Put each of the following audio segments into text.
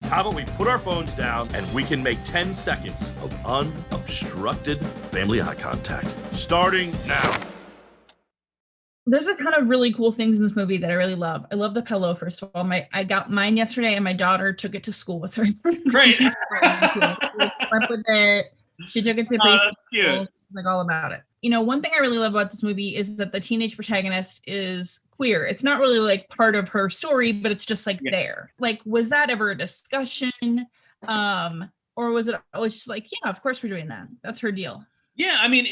How about we put our phones down and we can make 10 seconds of unobstructed family eye contact. Starting now. There's a ton of really cool things in this movie that I really love. I love the pillow, first of all. I got mine yesterday, and my daughter took it to school with her. Great. She slept with it. She took it to preschool. She's like all about it. You know, one thing I really love about this movie is that the teenage protagonist is queer. It's not really like part of her story, but it's just like there. Like, was that ever a discussion? Or was it always just like, yeah, of course we're doing that. That's her deal. Yeah, I mean,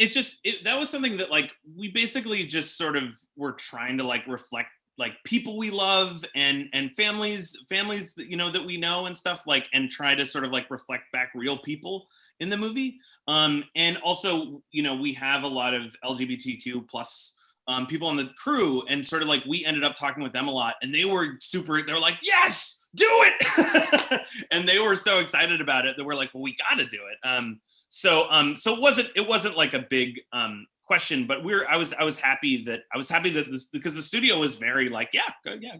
that was something that like we basically just sort of were trying to like reflect like people we love and families that, you know, that we know and stuff, like, and try to sort of like reflect back real people in the movie. And also, you know, we have a lot of LGBTQ plus people on the crew, and sort of like we ended up talking with them a lot, and they were like, yes, do it. And they were so excited about it that we're like, well, we got to do it. So it wasn't like a big question, but I was happy that this, because the studio was very like,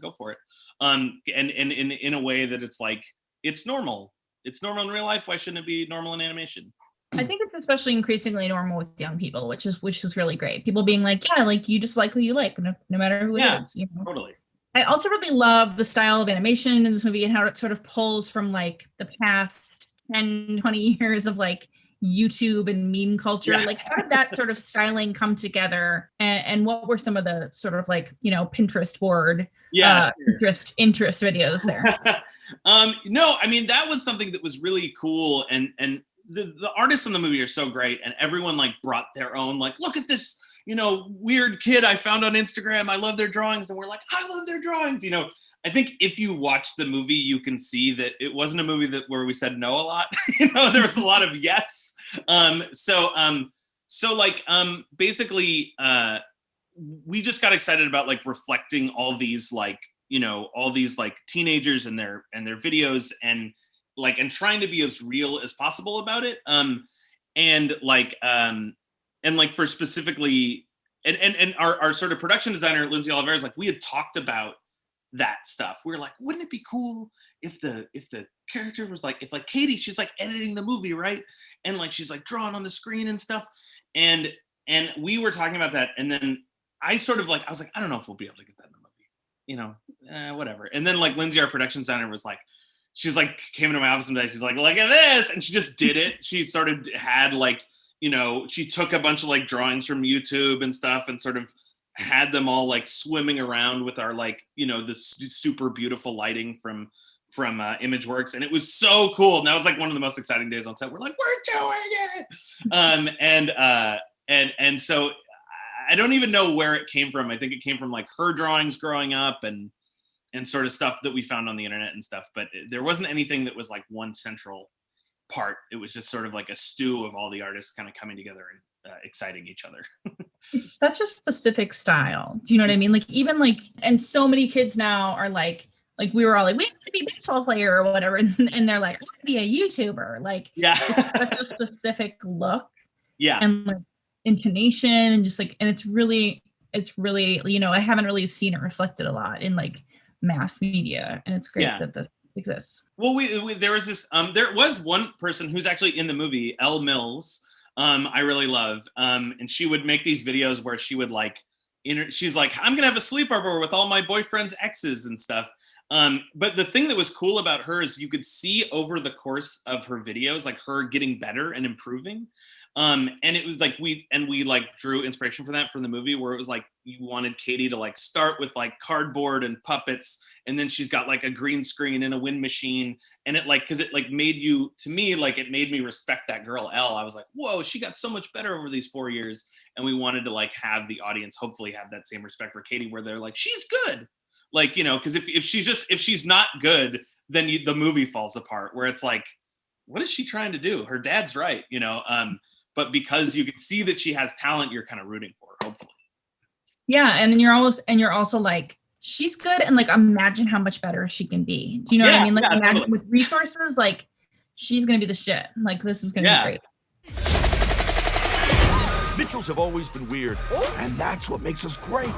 go for it. And in a way that it's like, it's normal in real life. Why shouldn't it be normal in animation? I think it's especially increasingly normal with young people, which is really great. People being like, yeah, like you just like who you like, no matter who it is. You know? Totally. I also really love the style of animation in this movie and how it sort of pulls from like the past 10, 20 years of like YouTube and meme culture. Yeah. Like, how did that sort of styling come together, and what were some of the sort of like, you know, Pinterest board interest videos there? No, I mean, that was something that was really cool, and the artists in the movie are so great, and everyone like brought their own, like, look at this, you know, weird kid I found on Instagram, I love their drawings, and we're like, I love their drawings, you know. I think if you watch the movie, you can see that it wasn't a movie where we said no a lot. You know, there was a lot of yes. Basically, we just got excited about like reflecting all these like, you know, all these like teenagers and their videos, and trying to be as real as possible about it. And for specifically, and our sort of production designer, Lindsay Oliveira, is like, we had talked about that stuff. We were like, wouldn't it be cool if the character was like, if like Katie, she's like editing the movie, right? And like she's like drawing on the screen and stuff. And we were talking about that, and then I was like, I don't know if we'll be able to get that in the movie, you know, whatever. And then like Lindsay, our production designer, was like, she's like, came into my office one day, she's like, look at this, and she just did it. She sort of had like, you know, she took a bunch of like drawings from YouTube and stuff, and sort of had them all like swimming around with our like, you know, this super beautiful lighting from ImageWorks, and it was so cool. And that was like one of the most exciting days on set. We're like, we're doing it. And so I don't even know where it came from. I think it came from like her drawings growing up and sort of stuff that we found on the internet and stuff. But there wasn't anything that was like one central part. It was just sort of like a stew of all the artists kind of coming together and exciting each other. It's such a specific style. Do you know what I mean? Like, even like, and so many kids now are like we were all like, we want to be a baseball player or whatever, and they're like, I want to be a YouTuber. Like, yeah, it's such a specific look. Yeah, and like intonation, and just like, and it's really, you know, I haven't really seen it reflected a lot in like mass media, and it's great that that exists. Well, there was this there was one person who's actually in the movie, Elle Mills, I really love, and she would make these videos where she would like, she's like, I'm gonna have a sleepover with all my boyfriend's exes and stuff. But the thing that was cool about her is you could see over the course of her videos, like her getting better and improving. And it was like, we like drew inspiration from that from the movie, where it was like, you wanted Katie to like start with like cardboard and puppets, and then she's got like a green screen and a wind machine. And it like, cause it like made you, to me, like it made me respect that girl, Elle. I was like, whoa, she got so much better over these 4 years. And we wanted to like have the audience hopefully have that same respect for Katie, where they're like, she's good. Like, you know, cause if she's not good, then the movie falls apart, where it's like, what is she trying to do? Her dad's right, you know? But because you can see that she has talent, you're kind of rooting for her, hopefully. Yeah, and then you're also like, she's good, and like, imagine how much better she can be. Do you know what I mean? Like, imagine totally. With resources, like, she's gonna be the shit. Like, this is gonna be great. Mitchells have always been weird, and that's what makes us great.